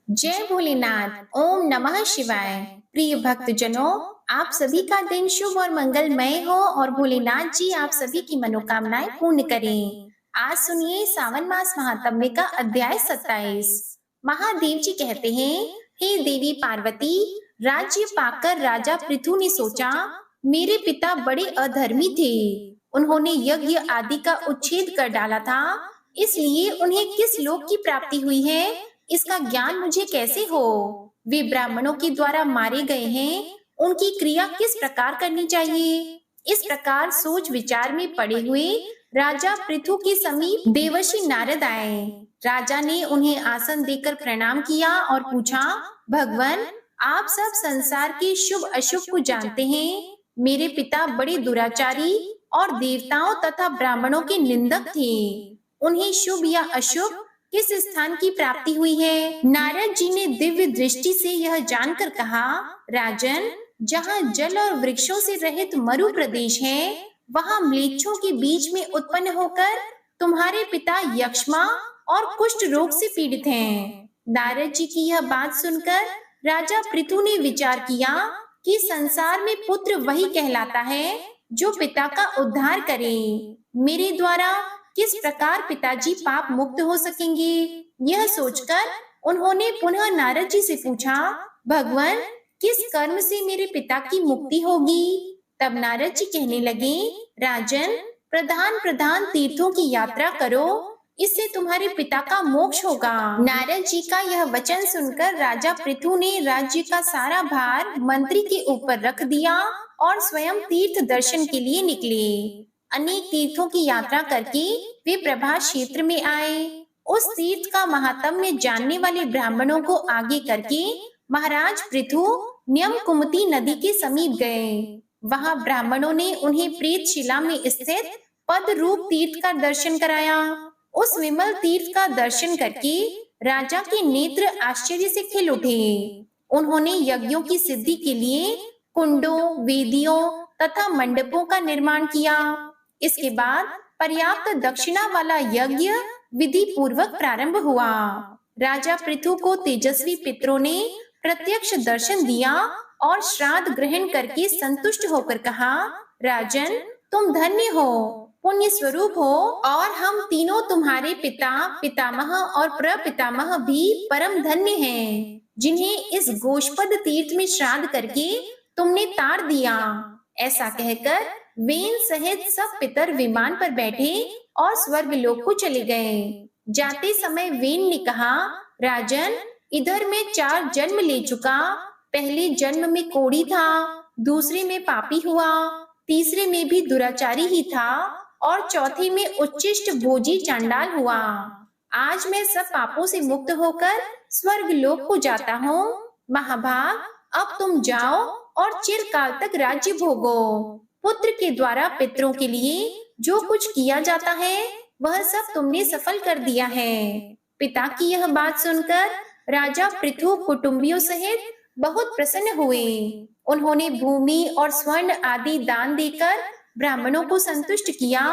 जय भोलेनाथ। ओम नमः शिवाय। प्रिय भक्तजनों, आप सभी का दिन शुभ और मंगलमय हो और भोलेनाथ जी आप सभी की मनोकामनाएं पूर्ण करें। आज सुनिए सावन मास महात्म्य का अध्याय 27। महादेव जी कहते हैं, हे देवी पार्वती, राज्य पाकर राजा पृथु ने सोचा, मेरे पिता बड़े अधर्मी थे। उन्होंने यज्ञ आदि का उच्छेद कर डाला था, इसलिए उन्हें किस लोक की प्राप्ति हुई है, इसका ज्ञान मुझे कैसे हो। वे ब्राह्मणों के द्वारा मारे गए हैं, उनकी क्रिया किस प्रकार करनी चाहिए। इस प्रकार सोच विचार में पड़े हुए राजा पृथु के समीप देवर्षि नारद आए। राजा ने उन्हें आसन देकर प्रणाम किया और पूछा, भगवान, आप सब संसार के शुभ अशुभ को जानते हैं। मेरे पिता बड़े दुराचारी और देवताओं तथा ब्राह्मणों के निंदक थे। उन्हें शुभ या अशुभ किस स्थान की प्राप्ति हुई है। नारद जी ने दिव्य दृष्टि से यह जानकर कहा, राजन, जहाँ जल और वृक्षों से रहित मरु प्रदेश है, वहाँ म्लेच्छों के बीच में उत्पन्न होकर तुम्हारे पिता यक्ष्मा और कुष्ठ रोग से पीड़ित हैं। नारद जी की यह बात सुनकर राजा पृथु ने विचार किया कि संसार में पुत्र वही कहलाता है जो पिता का उद्धार करे। मेरे द्वारा किस प्रकार पिताजी पाप मुक्त हो सकेंगे। यह सोचकर उन्होंने पुनः नारद जी से पूछा, भगवान, किस कर्म से मेरे पिता की मुक्ति होगी। तब नारद जी कहने लगे, राजन, प्रधान प्रधान तीर्थों की यात्रा करो, इससे तुम्हारे पिता का मोक्ष होगा। नारद जी का यह वचन सुनकर राजा पृथु ने राज्य का सारा भार मंत्री के ऊपर रख दिया और स्वयं तीर्थ दर्शन के लिए निकले। अनेक तीर्थों की यात्रा करके वे प्रभास क्षेत्र में आए। उस तीर्थ का महात्म्य जानने वाले ब्राह्मणों को आगे करके महाराज पृथु न्यम कुमती नदी के समीप गए। वहां ब्राह्मणों ने उन्हें प्रेत शिला में स्थित पद रूप तीर्थ का दर्शन कराया। उस विमल तीर्थ का दर्शन करके राजा के नेत्र आश्चर्य से खिल उठे। उन्होंने यज्ञों की सिद्धि के लिए कुंडों, वेदियों तथा मंडपों का निर्माण किया। इसके बाद पर्याप्त दक्षिणा वाला यज्ञ विधि पूर्वक प्रारंभ हुआ। राजा पृथु को तेजस्वी पितरों ने प्रत्यक्ष दर्शन दिया और श्राद्ध ग्रहण करके संतुष्ट होकर कहा, राजन, तुम धन्य हो, पुण्य स्वरूप हो और हम तीनों तुम्हारे पिता, पितामह और प्रपितामह भी परम धन्य हैं, जिन्हें इस गोष्पद तीर्थ में श्राद्ध करके तुमने तार दिया। ऐसा कहकर वेन सहित सब पितर विमान पर बैठे और स्वर्ग लोक को चले गए। जाते समय वेन ने कहा, राजन, इधर मैं 4 जन्म ले चुका। पहले जन्म में कोढ़ी था, दूसरे में पापी हुआ, तीसरे में भी दुराचारी ही था और चौथे में उच्चिष्ट भोजी चांडाल हुआ। आज मैं सब पापों से मुक्त होकर स्वर्ग लोक को जाता हूँ। महाभाग, अब तुम जाओ और चिरकाल तक राज्य भोगो। पुत्र के द्वारा पितरों के लिए जो कुछ किया जाता है वह सब तुमने सफल कर दिया है। पिता की यह बात सुनकर राजा पृथु कुटुंबियों सहित बहुत प्रसन्न हुए। उन्होंने भूमि और स्वर्ण आदि दान देकर ब्राह्मणों को संतुष्ट किया।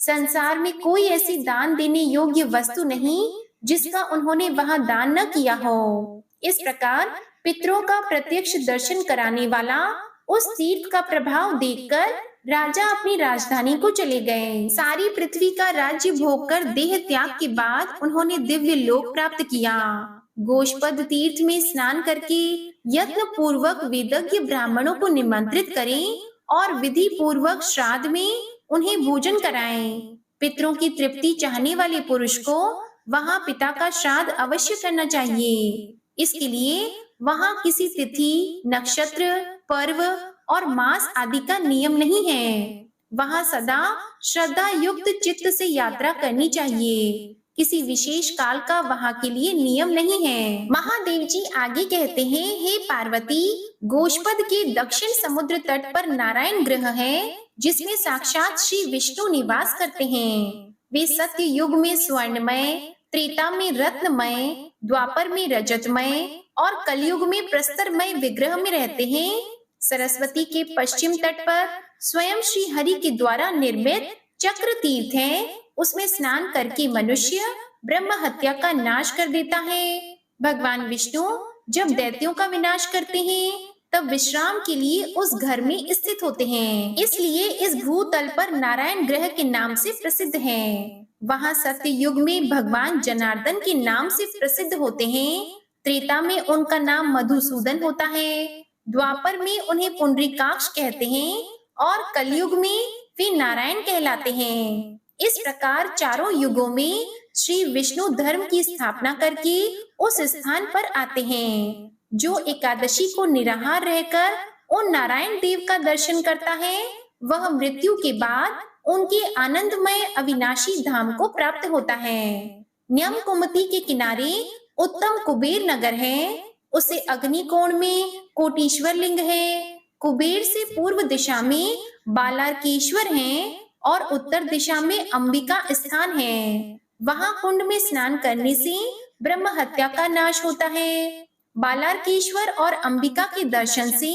संसार में कोई ऐसी दान देने योग्य वस्तु नहीं जिसका उन्होंने वहां दान न किया हो। इस प्रकार पितरों का प्रत्यक्ष दर्शन कराने वाला उस तीर्थ का प्रभाव देखकर राजा अपनी राजधानी को चले गए। सारी पृथ्वी का राज्य भोग कर देह त्याग के बाद उन्होंने दिव्य लोक प्राप्त किया। गोष्पद तीर्थ में स्नान करके यत्न पूर्वक वेदज्ञ ब्राह्मणों को निमंत्रित करें और विधि पूर्वक श्राद्ध में उन्हें भोजन कराएं। पितरों की तृप्ति चाहने वाले पुरुष को वहां पिता का श्राद्ध अवश्य करना चाहिए। इसके लिए वहां किसी तिथि, नक्षत्र, पर्व और मास आदि का नियम नहीं है। वहां सदा श्रद्धा युक्त चित्त से यात्रा करनी चाहिए। किसी विशेष काल का वहां के लिए नियम नहीं है। महादेव जी आगे कहते हैं, हे पार्वती, गोष्पद के दक्षिण समुद्र तट पर नारायण ग्रह है, जिसमें साक्षात श्री विष्णु निवास करते हैं। वे सत्य युग में स्वर्णमय, त्रेता में रत्नमय, द्वापर में रजतमय और कलयुग में प्रस्तरमय विग्रह में रहते हैं। सरस्वती के पश्चिम तट पर स्वयं श्री हरि के द्वारा निर्मित चक्र तीर्थ है। उसमें स्नान करके मनुष्य ब्रह्म हत्या का नाश कर देता है। भगवान विष्णु जब दैत्यों का विनाश करते हैं तब विश्राम के लिए उस घर में स्थित होते हैं, इसलिए इस भूतल पर नारायण ग्रह के नाम से प्रसिद्ध है। वहाँ सत्य युग में भगवान जनार्दन के नाम से प्रसिद्ध होते हैं। त्रेता में उनका नाम मधुसूदन होता है, द्वापर में उन्हें पुंडरीकाक्ष कहते हैं और कलयुग में वे नारायण कहलाते हैं। इस प्रकार चारों युगों में श्री विष्णु धर्म की स्थापना करके उस स्थान पर आते हैं। जो एकादशी को निराहार रहकर उन नारायण देव का दर्शन करता है वह मृत्यु के बाद उनके आनंदमय अविनाशी धाम को प्राप्त होता है। न्यम कुमति के किनारे उत्तम कुबेर नगर है, उसे अग्निकोण में कोटीश्वर लिंग है। कुबेर से पूर्व दिशा में बालार्केश्वर है और उत्तर दिशा में अंबिका स्थान है। वहाँ कुंड में स्नान करने से ब्रह्म हत्या का नाश होता है। बालार्केश्वर और अंबिका के दर्शन से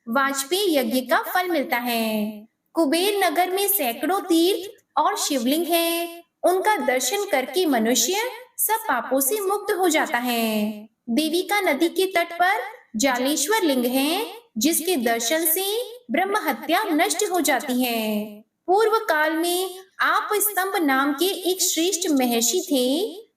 वाजपेयी यज्ञ का फल मिलता है। कुबेर नगर में सैकड़ों तीर्थ और शिवलिंग है, उनका दर्शन करके मनुष्य सब पापों से मुक्त हो जाता है। देविका नदी के तट पर जालेश्वर लिंग है, जिसके दर्शन से ब्रह्म हत्या नष्ट हो जाती है। पूर्व काल में आप स्तंभ नाम के एक श्रेष्ठ महर्षि थे।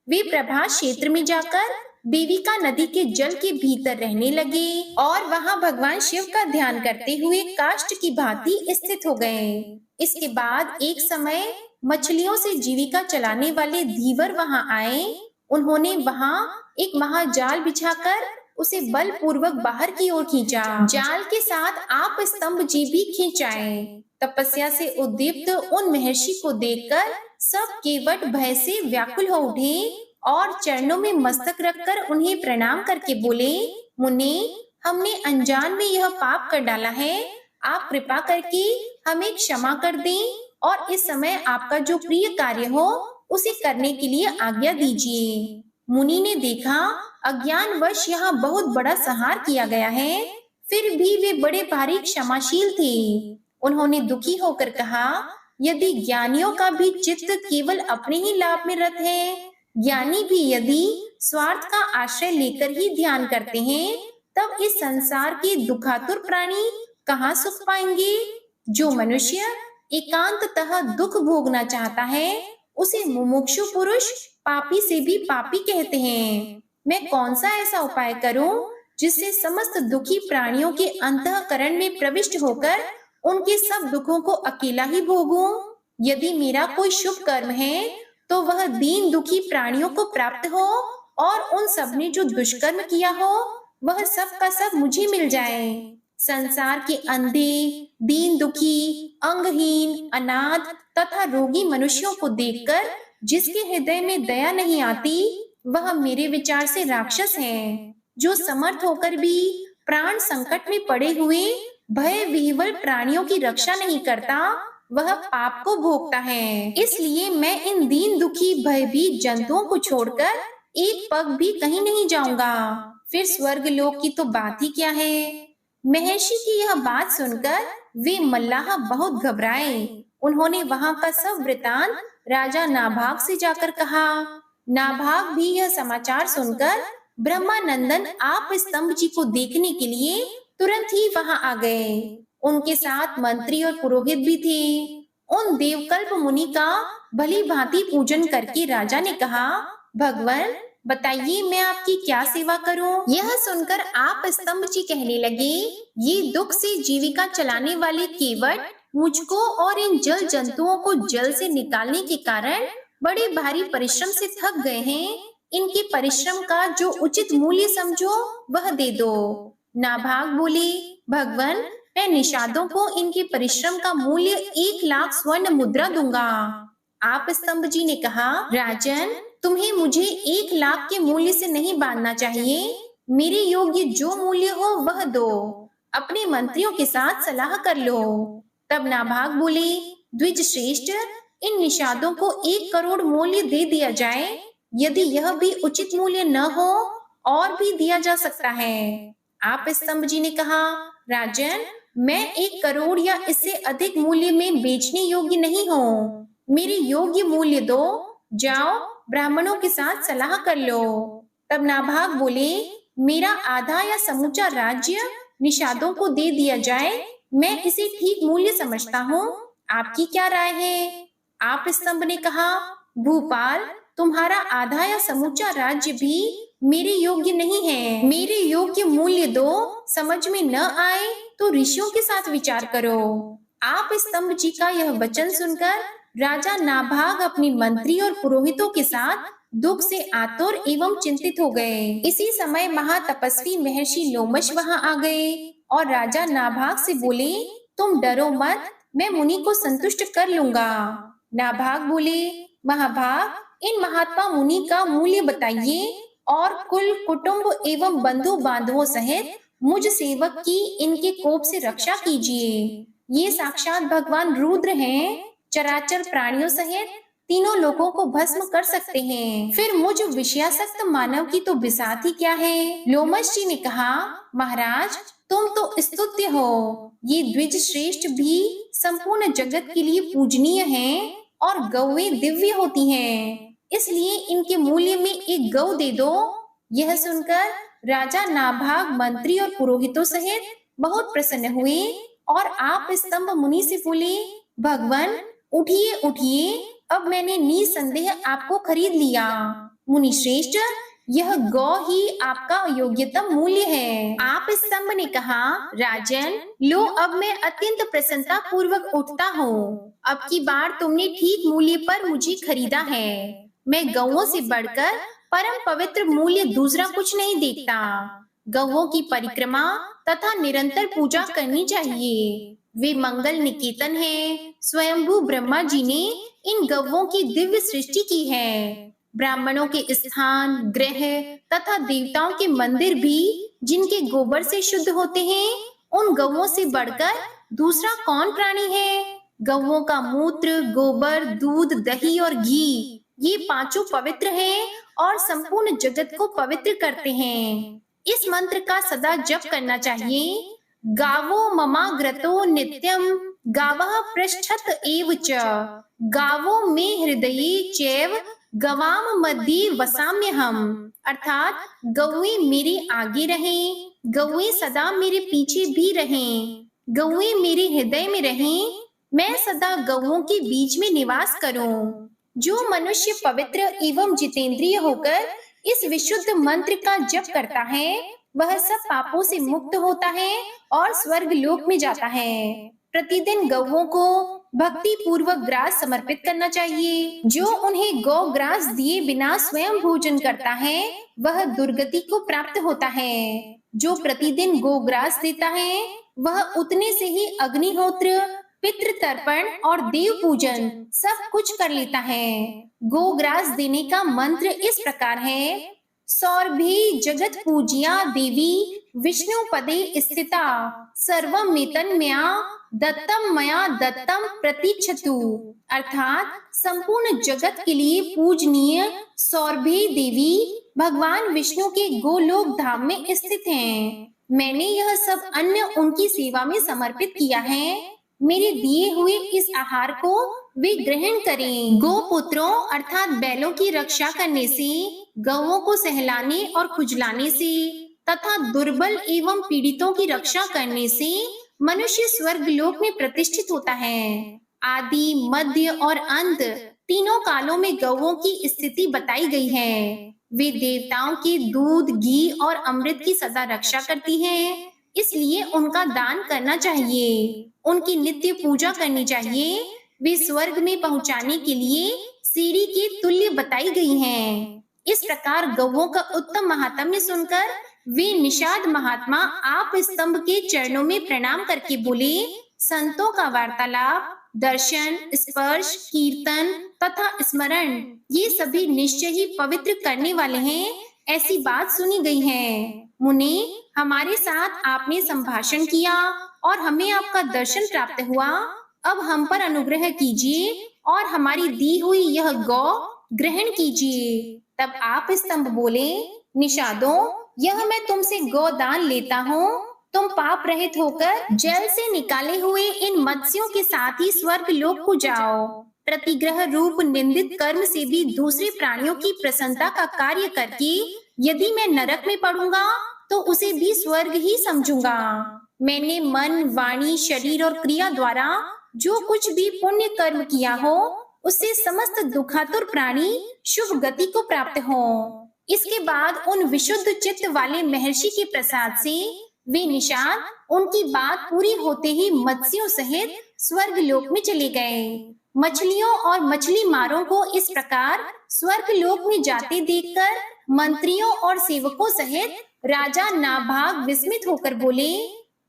वे प्रभास क्षेत्र में जाकर देविका नदी के जल के भीतर रहने लगे और वहां भगवान शिव का ध्यान करते हुए काष्ठ की भांति स्थित हो गए। इसके बाद एक समय मछलियों से जीविका चलाने वाले धीवर वहां आए। उन्होंने वहां एक महाजाल बिछाकर उसे बलपूर्वक बाहर की ओर खींचा। जाल के साथ आप स्तंभ जी भी खींचाए। तपस्या से उद्दीप्त उन महर्षि को देखकर सब केवट भय से व्याकुल हो उठे और चरणों में मस्तक रखकर उन्हें प्रणाम करके बोले, मुनि, हमने अनजान में यह पाप कर डाला है, आप कृपा करके हमें क्षमा कर दें और इस समय आपका जो प्रिय कार्य हो उसे करने के लिए आज्ञा दीजिए। मुनि ने देखा अज्ञानवश यहाँ बहुत बड़ा संहार किया गया है, फिर भी वे बड़े भारी क्षमाशील थे। उन्होंने दुखी होकर कहा, यदि ज्ञानियों का भी चित्त केवल अपने ही लाभ में रत है, ज्ञानी भी यदि स्वार्थ का आश्रय लेकर ही ध्यान करते हैं, तब इस संसार के दुखातुर प्राणी कहाँ सुख पाएंगे। जो मनुष्य एकांततः दुख भोगना चाहता है उसे मुमुक्षु पुरुष पापी से भी पापी कहते हैं। मैं कौन सा ऐसा उपाय करूं जिससे समस्त दुखी प्राणियों के अंतःकरण में प्रविष्ट होकर उनके सब दुखों को अकेला ही भोगूं। यदि मेरा कोई शुभ कर्म है तो वह दीन दुखी प्राणियों को प्राप्त हो और उन सब ने जो दुष्कर्म किया हो वह सब का सब मुझे मिल जाए। संसार के अंधे, दीन दुखी, अंगहीन, अनाथ तथा रोगी मनुष्यों को देखकर जिसके हृदय में दया नहीं आती वह मेरे विचार से राक्षस है। जो समर्थ होकर भी प्राण संकट में पड़े हुए भय विह्वल प्राणियों की रक्षा नहीं करता वह पाप को भोगता है। इसलिए मैं इन दीन दुखी भयभीत जंतुओं को छोड़कर एक पग भी कहीं नहीं जाऊंगा। फिर स्वर्ग लोक की तो बात ही क्या है। महर्षि की यह बात सुनकर वे मल्लाह बहुत घबराए। उन्होंने वहां का सब वृतांत राजा नाभाग से जाकर कहा। नाभाग भी यह समाचार सुनकर ब्रह्मानंदन आप स्तंभ जी को देखने के लिए तुरंत ही वहां आ गए। उनके साथ मंत्री और पुरोहित भी थे। उन देवकल्प मुनि का भली भांति पूजन करके राजा ने कहा, भगवान बताइए मैं आपकी क्या सेवा करूं? यह सुनकर आप स्तंभ जी कहने लगे, ये दुख से जीविका चलाने वाले केवट मुझको और इन जल जंतुओं को जल से निकालने के कारण बड़े भारी परिश्रम से थक गए हैं। इनके परिश्रम का जो उचित मूल्य समझो वह दे दो। नाभाग बोले, भगवान मैं निषादों को इनके परिश्रम का मूल्य 1,00,000 स्वर्ण मुद्रा दूंगा। आप स्तंभ जी ने कहा, राजन तुम्हें मुझे 1,00,000 के मूल्य से नहीं बांधना चाहिए। मेरे योग्य जो मूल्य हो वह दो। अपने मंत्रियों के साथ सलाह कर लो। तब नाभाग बोले, द्विज श्रेष्ठ इन निषादों को 1 करोड़ मूल्य दे दिया जाए। यदि यह भी उचित मूल्य न हो और भी दिया जा सकता है। आप स्तंभ जी ने कहा, राजन मैं 1 करोड़ या इससे अधिक मूल्य में बेचने योग्य नहीं हूँ। मेरे योग्य मूल्य दो। जाओ ब्राह्मणों के साथ सलाह कर लो। तब नाभाग बोले, मेरा आधा या समूचा राज्य निषादों को दे दिया जाए, मैं इसे ठीक मूल्य समझता हूँ। आपकी क्या राय है? आप स्तंभ ने कहा, भूपाल, तुम्हारा आधा या समूचा राज्य भी मेरे योग्य नहीं है। मेरे योग्य मूल्य दो, समझ में न आए तो ऋषियों के साथ विचार करो। आप स्तंभ जी का यह वचन सुनकर राजा नाभाग अपने मंत्री और पुरोहितों के साथ दुख से आतुर एवं चिंतित हो गए। इसी समय महातपस्वी महर्षि लोमश वहां आ गए और राजा नाभाग से बोले, तुम डरो मत, मैं मुनि को संतुष्ट कर लूंगा। नाभाग बोले, महाभाग, इन महात्मा मुनि का मूल्य बताइए और कुल कुटुंब एवं बंधु बांधवों सहित मुझ सेवक की इनके कोप से रक्षा कीजिए। ये साक्षात भगवान रुद्र हैं, चराचर प्राणियों सहित तीनों लोगों को भस्म कर सकते हैं। फिर मुझ विषयासक्त मानव की तो बिसात ही क्या है। लोमश जी ने कहा, महाराज, तुम तो स्तुत्य हो। ये द्विज श्रेष्ठ भी संपूर्ण जगत के लिए पूजनीय हैं और गौएं दिव्य होती हैं, इसलिए इनके मूल्य में एक गौ दे दो। यह सुनकर राजा नाभाग मंत्री और पुरोहितों सहित बहुत प्रसन्न हुए और आप स्तंभ मुनि से बोले, भगवान, उठिए उठिए, अब मैंने निसंदेह आपको खरीद लिया। मुनि श्रेष्ठ, यह गौ ही आपका योग्यतम मूल्य है। आप स्तंभ ने कहा, राजन, लो, अब मैं अत्यंत प्रसन्नता पूर्वक उठता हूँ। अब की बार तुमने ठीक मूल्य पर मुझे खरीदा है। मैं गौओं से बढ़कर परम पवित्र मूल्य दूसरा कुछ नहीं देखता। गौओं की परिक्रमा तथा निरंतर पूजा करनी चाहिए। वे मंगल निकेतन हैं। स्वयंभू ब्रह्मा जी ने इन गौओं की दिव्य सृष्टि की है। ब्राह्मणों के स्थान, ग्रह तथा देवताओं के मंदिर भी जिनके गोबर से शुद्ध होते हैं, उन गौओं से बढ़कर दूसरा कौन प्राणी है। गौओं का मूत्र, गोबर, दूध, दही और घी, ये पांचों पवित्र हैं और संपूर्ण जगत को पवित्र करते हैं। इस मंत्र का सदा जप करना चाहिए। गावो ममाग्रतो नित्यम गावः पृष्ठत एव च गावो मे हृदये चैव गवाम मध्ये वसाम्यहम। अर्थात गौएं मेरे आगे रहें, गौएं सदा मेरे पीछे भी रहें, गौएं मेरे हृदय में रहें, मैं सदा गौओं के बीच में निवास करूं। जो मनुष्य पवित्र एवं जितेंद्रिय होकर इस विशुद्ध मंत्र का जप करता है, वह सब पापों से मुक्त होता है और स्वर्ग लोक में जाता है। प्रतिदिन गौओं को भक्ति पूर्वक ग्रास समर्पित करना चाहिए। जो उन्हें गौ ग्रास दिए बिना स्वयं भोजन करता है, वह दुर्गति को प्राप्त होता है। जो प्रतिदिन गौ ग्रास देता है, वह उतने से ही अग्निहोत्र, पितृ तर्पण और देव पूजन सब कुछ कर लेता है। गोग्रास देने का मंत्र इस प्रकार है, सौरभी जगत पूज्या देवी विष्णु पदे स्थिता सर्वम नेतन्मया दत्तम मया दत्तम प्रतीक्षतु। अर्थात संपूर्ण जगत के लिए पूजनीय सौरभी देवी भगवान विष्णु के गोलोक धाम में स्थित हैं। मैंने यह सब अन्न उनकी सेवा में समर्पित किया है। मेरे दिए हुए इस आहार को वे ग्रहण करें। गोपुत्रों अर्थात बैलों की रक्षा करने से, गौओं को सहलाने और खुजलाने से तथा दुर्बल एवं पीड़ितों की रक्षा करने से मनुष्य स्वर्ग लोक में प्रतिष्ठित होता है। आदि, मध्य और अंत तीनों कालों में गौओं की स्थिति बताई गई है। वे देवताओं के दूध, घी और अमृत की सदा रक्षा करती हैं, इसलिए उनका दान करना चाहिए। उनकी नित्य पूजा करनी चाहिए। वे स्वर्ग में पहुंचाने के लिए सीढ़ी के तुल्य बताई गई हैं। इस प्रकार गौओं का उत्तम महात्म्य सुनकर वे निषाद महात्मा आप स्तंभ के चरणों में प्रणाम करके बोले, संतों का वार्तालाप, दर्शन, स्पर्श, कीर्तन तथा स्मरण ये सभी निश्चय ही पवित्र करने वाले हैं, ऐसी बात सुनी गई है। मुनि, हमारे साथ आपने संभाषण किया और हमें आपका दर्शन प्राप्त हुआ। अब हम पर अनुग्रह कीजिए और हमारी दी हुई यह गौ ग्रहण कीजिए। तब आप स्तंभ बोले, निषादों, यह मैं तुमसे गौ दान लेता हूँ। तुम पाप रहित होकर जल से निकाले हुए इन मत्स्यों के साथ ही स्वर्ग लोक को जाओ। प्रतिग्रह रूप निंदित कर्म से भी दूसरे प्राणियों की प्रसन्नता का कार्य करके यदि मैं नरक में पड़ूंगा तो उसे भी स्वर्ग ही समझूंगा। मैंने मन, वाणी, शरीर और क्रिया द्वारा जो कुछ भी पुण्य कर्म किया हो, उससे समस्त दुखातुर प्राणी शुभ गति को प्राप्त हो। इसके बाद उन विशुद्ध चित्त वाले महर्षि के प्रसाद से वे निषाद उनकी बात पूरी होते ही मत्स्यों सहित स्वर्ग लोक में चले गए। मछलियों और मछली मारों को इस प्रकार स्वर्ग लोक में जाते देखकर मंत्रियों और सेवकों सहित राजा नाभाग विस्मित होकर बोले,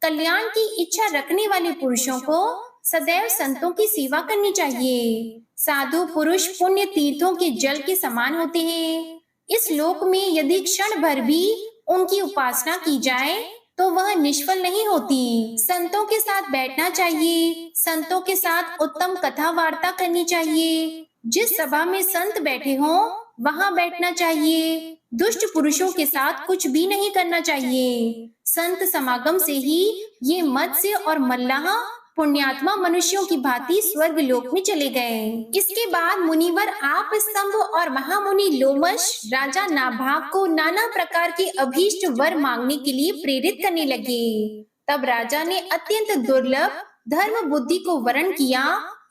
कल्याण की इच्छा रखने वाले पुरुषों को सदैव संतों की सेवा करनी चाहिए। साधु पुरुष पुण्य तीर्थों के जल के समान होते हैं। इस लोक में यदि क्षण भर भी उनकी उपासना की जाए तो वह निष्फल नहीं होती। संतों के साथ बैठना चाहिए, संतों के साथ उत्तम कथा वार्ता करनी चाहिए। जिस सभा में संत बैठे हों वहां बैठना चाहिए। दुष्ट पुरुषों के साथ कुछ भी नहीं करना चाहिए। संत समागम से ही ये मत्स्य और मल्लाह पुण्यात्मा मनुष्यों की भांति स्वर्ग लोक में चले गए। इसके बाद मुनिवर आप स्तंभ और महामुनि लोमश राजा नाभाग को नाना प्रकार के अभीष्ट वर मांगने के लिए प्रेरित करने लगे। तब राजा ने अत्यंत दुर्लभ धर्म बुद्धि को वरण किया,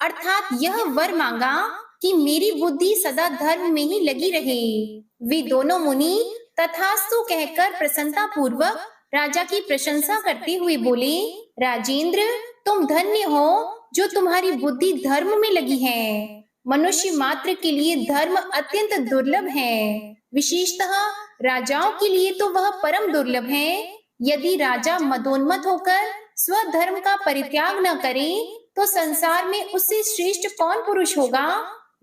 अर्थात यह वर मांगा कि मेरी बुद्धि सदा धर्म में ही लगी रहे। वे दोनों मुनि तथास्तु कहकर प्रसन्नता पूर्वक राजा की प्रशंसा करते हुए बोले, राजेंद्र, तुम धन्य हो जो तुम्हारी बुद्धि धर्म में लगी है। मनुष्य मात्र के लिए धर्म अत्यंत दुर्लभ है, विशेषतः राजाओं के लिए तो वह परम दुर्लभ है। यदि राजा मदोन्मत्त होकर स्वधर्म का परित्याग न करे तो संसार में उससे श्रेष्ठ कौन पुरुष होगा।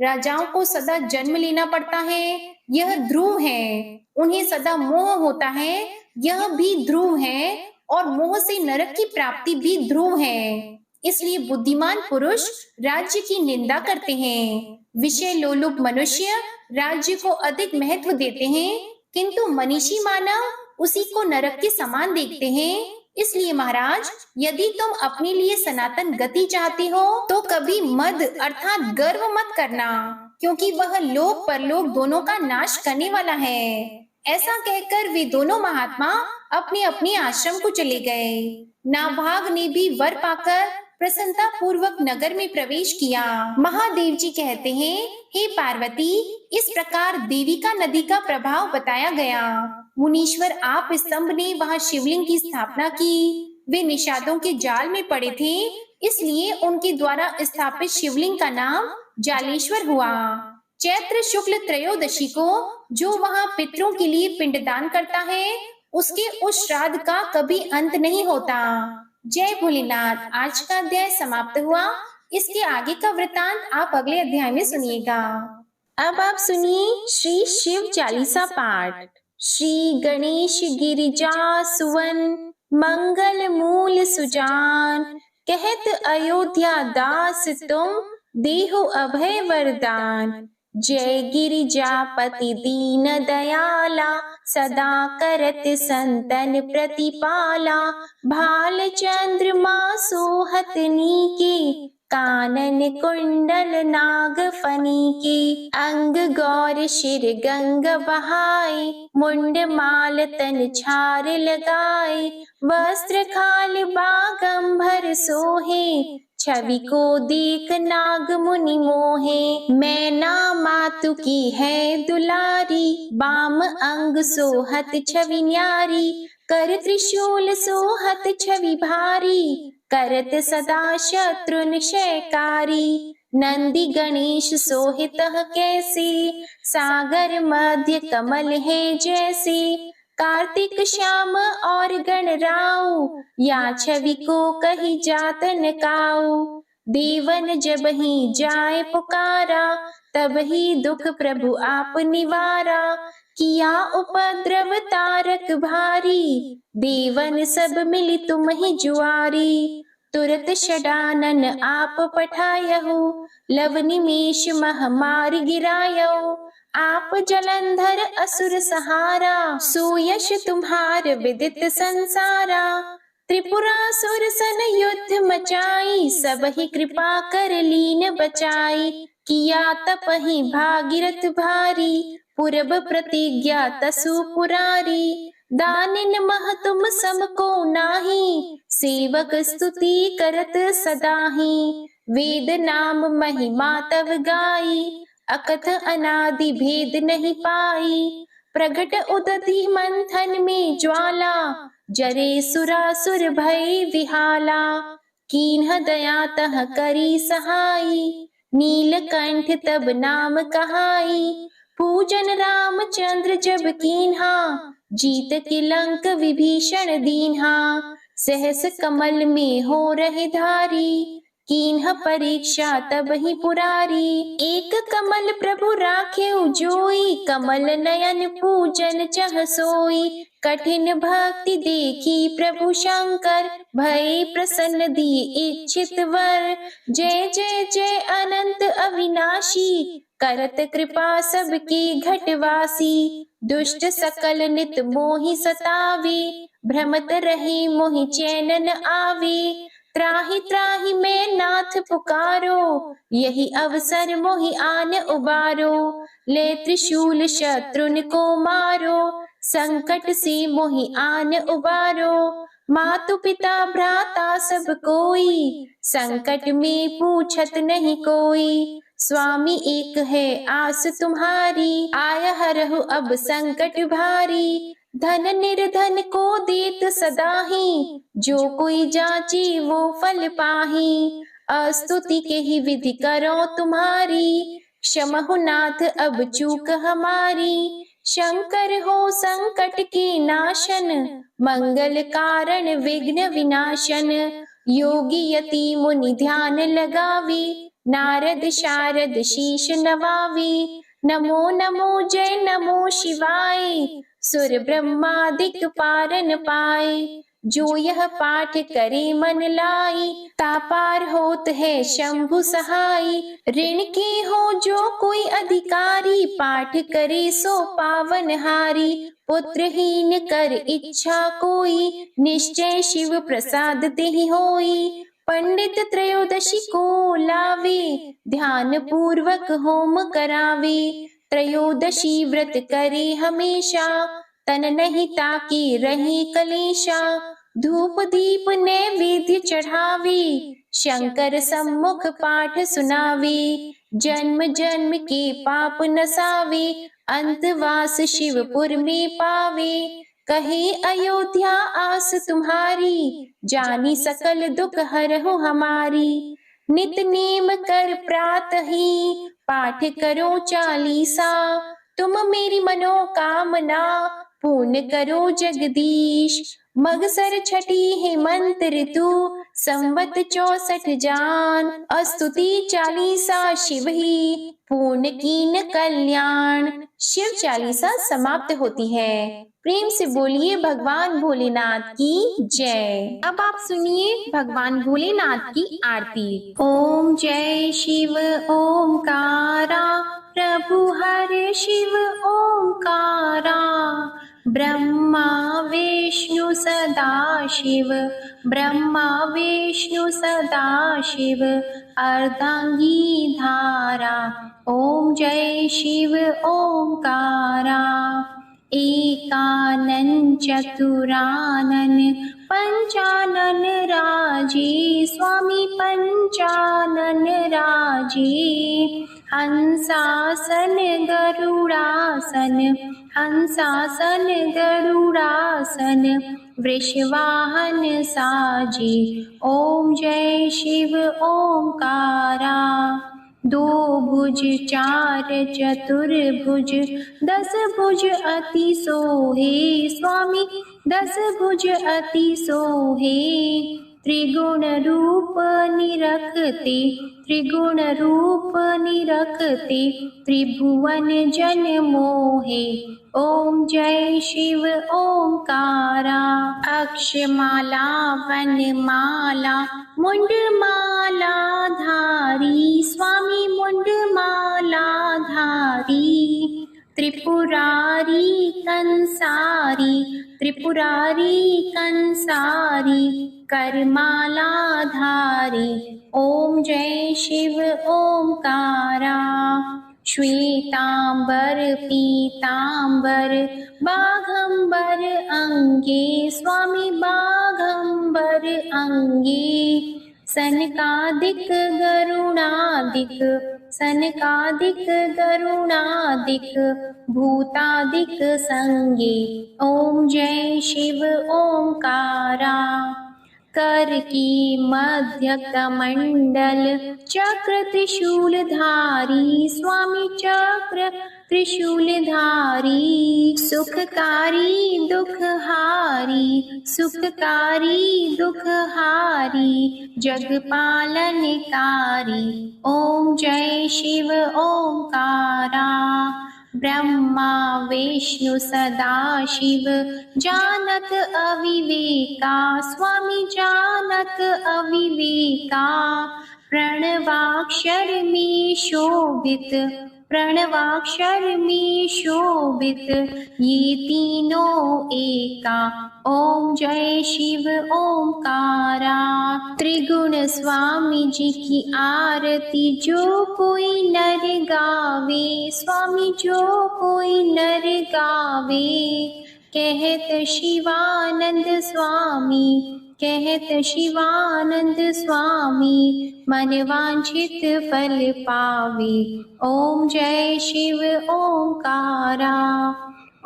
राजाओं को सदा जन्म लेना पड़ता है, यह ध्रुव है। उन्हें सदा मोह होता है, यह भी ध्रुव है। और मोह से नरक की प्राप्ति भी ध्रुव है। इसलिए बुद्धिमान पुरुष राज्य की निंदा करते हैं। विषय लोलुप मनुष्य राज्य को अधिक महत्व देते हैं, किंतु मनीषी मानव उसी को नरक के समान देखते हैं। इसलिए महाराज, यदि तुम अपने लिए सनातन गति चाहते हो तो कभी मद अर्थात गर्व मत करना, क्योंकि वह लोक परलोक दोनों का नाश करने वाला है। ऐसा कहकर वे दोनों महात्मा अपने अपने आश्रम को चले गए। नाभाग ने भी वर पाकर प्रसन्नता पूर्वक नगर में प्रवेश किया। महादेव जी कहते हैं, हे पार्वती, इस प्रकार देविका नदी का प्रभाव बताया गया। मुनीश्वर आप स्तंभ ने वहां शिवलिंग की स्थापना की। वे निषादों के जाल में पड़े थे, इसलिए उनके द्वारा स्थापित शिवलिंग का नाम जालेश्वर हुआ। चैत्र शुक्ल त्रयोदशी को जो वहां पितरों के लिए पिंडदान करता है, उसके उस श्राद्ध का कभी अंत नहीं होता। जय भोलेनाथ। आज का अध्याय समाप्त हुआ। इसके आगे का वृतांत आप अगले अध्याय में सुनिएगा। अब आप सुनिए श्री शिव चालीसा पाठ। श्री गणेश गिरिजा सुवन मंगल मूल सुजान, कहत अयोध्या दास तुम देहो अभय वरदान। जय गिरिजापति दीन दयाला, सदा करत संतन प्रतिपाला। भाल चंद्रमा सोहत नीके, कानन कुंडल नाग फनी के। अंग गौर शिर गंग बहाए, मुंड माल तन छार लगाए। वस्त्र खाल बागंबर सोहे, छवि को देख नाग मुनि मोहे। मैना मातु की है दुलारी, बाम अंग सोहत छवि न्यारी। कर त्रिशूल सोहत छवि भारी, करत सदा शत्रु निशयकारी। नंदी गणेश सोहित कैसे, सागर मध्य कमल है जैसे। कार्तिक श्याम और गणराऊ, या छवि को कही जात न काऊ। देवन जब ही जाए पुकारा, तब ही दुख प्रभु आप निवारा। किया उपद्रव तारक भारी, देवन सब मिली तुम ही जुआरी। तुरत षडानन आप पठायहु, लव निमेष महामारी गिरायहु। आप जलंधर असुर सहारा, सुयश तुम्हार विदित संसारा। त्रिपुरासुर सन युद्ध मचाई, सब ही कृपा कर लीन बचाई। किया तपहि भागीरथ भारी, पूरब प्रतिज्ञा तसु पुरारी, दानिन मह तुम समको नाही, सेवक स्तुति करत सदाही, वेद नाम महिमा तव गाई, अकथ अनादि भेद नहीं पाई, प्रगट उदधि मंथन में ज्वाला, जरे सुरासुर भय विहाला, कीन्ह दया तह करी सहाई, नीलकंठ तब नाम कहाई, पूजन रामचंद्र जब कीन्हा, जीत के लंक विभीषण दीन्हा, सहस कमल में हो रहे धारी, कीन्ह परीक्षा तब ही पुरारी, एक कमल प्रभु राखे जोई, कमल नयन पूजन चह सोई, कठिन भक्ति देखी प्रभु शंकर, भय प्रसन्न दिए इच्छित वर, जय जय जय अनंत अविनाशी, करत कृपा सबकी घटवासी, दुष्ट सकल नित मोहि सतावे, भ्रमत रहे मोहि चैन न आवे, त्राहि त्राहि मैं नाथ पुकारो, यही अवसर मोहि आन उबारो, ले त्रिशूल शत्रुन को मारो, संकट से मोहि आन उबारो, मातु पिता भ्राता सब कोई, संकट में पूछत नहीं कोई, स्वामी एक है आस तुम्हारी, आया हरहु अब संकट भारी, धन निर्धन को देत सदाही, जो कोई जाची वो फल पाही, अस्तुति के ही विधि करो तुम्हारी, क्षमहु नाथ अब चूक हमारी, शंकर हो संकट के नाशन, मंगल कारण विघ्न विनाशन, योगी यति मुनि ध्यान लगावी, नारद शारद शीश नवावी, नमो नमो जय नमो शिवाय, सुर ब्रह्मादिक पारन पाए, जो यह पाठ करे मन लाई, तापार होत है शंभु सहाय, ऋण के हो जो कोई अधिकारी, पाठ करे सो पावन हारी, पुत्रहीन कर इच्छा कोई, निश्चय शिव प्रसाद तेहि होई, पंडित त्रयोदशी को लावे, ध्यान पूर्वक होम करावे, त्रयोदशी व्रत करे हमेशा, तन नहीं ताकि रही कलेशा, धूप दीप नैवेद्य चढ़ावे, शंकर सम्मुख पाठ सुनावे, जन्म जन्म के पाप नसावे, अंतवास शिवपुर में पावे, कहे अयोध्या आस तुम्हारी, जानी सकल दुख हरहु हमारी, नित नेम कर प्रातः ही, पाठ करो चालीसा, तुम मेरी मनोकामना पूर्ण करो जगदीश, मगसर छठी हेमंत ऋतु, संवत 64 जान, स्तुति चालीसा शिव ही, पूर्ण कीन कल्याण। शिव चालीसा समाप्त होती है। प्रेम से बोलिए भगवान भोलेनाथ की जय। अब आप सुनिए भगवान भोलेनाथ की आरती। ओम जय शिव ओमकारा, प्रभु हर शिव ओमकारा, ब्रह्मा विष्णु सदा शिव, ब्रह्मा विष्णु सदा शिव, अर्धांगी धारा, ओम जय शिव ओमकारा, एकानन चतुरानन, पंचानन राजे, स्वामी पंचानन राजे, हंसासन गरुड़ासन, हंसासन गरुड़ासन, वृषवाहन साजे, ओम जय शिव ओमकारा, दो भुज चार चतुर्भुज, 10 भुज अति सोहे, स्वामी 10 भुज अति सोहे, त्रिगुण रूप निरखते, त्रिगुण रूप निरखते, त्रिभुवन जन मोहे, ओम जय शिव ओमकारा, अक्षमाला वनमाला, मुंडमाला धारी, स्वामी मुंडमाला धारी, त्रिपुरारी कंसारी, त्रिपुरारी कंसारी, करमाला धारी, ओम जय शिव ओमकारा, श्वेतांबर पीतांबर बाघंबर अंगे स्वामी बाघंबर अंगे सनकादिक गरुणादिक सनकादिक गरुणादिक भूतादिक संगे। ओम जय शिव ओंकारा। कर की मध्य कमंडल चक्र त्रिशूलधारी स्वामी चक्र त्रिशूलधारी सुखकारी दुखहारी सुखकारी दुखहारी जगपालनकारी। ओम जय शिव ओंकारा। ब्रह्मा विष्णु सदाशिव जानत अविवेका स्वामी जानत अविवेका प्रणवाक्षर में शोभित प्रणवाक्षर में शोभित ये तीनों एका। ओम जय शिव ओंकारा। त्रिगुण स्वामी जी की आरती जो कोई नर गावे स्वामी जो कोई नर गावे कहत शिवानंद स्वामी कहत शिवानंद स्वामी मन वांछित फल पावे। ओम जय शिव ओंकारा।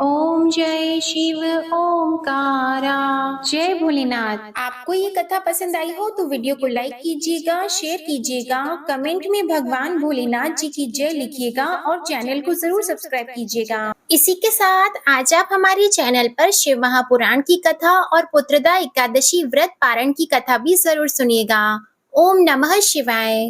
ओम जय शिव ओंकारा। जय भोलेनाथ। आपको ये कथा पसंद आई हो तो वीडियो को लाइक कीजिएगा, शेयर कीजिएगा, कमेंट में भगवान भोलेनाथ जी की जय लिखिएगा और चैनल को जरूर सब्सक्राइब कीजिएगा। इसी के साथ आज आप हमारे चैनल पर शिव महापुराण की कथा और पुत्रदा एकादशी व्रत पारण की कथा भी जरूर सुनिएगा। ओम नमः शिवाय।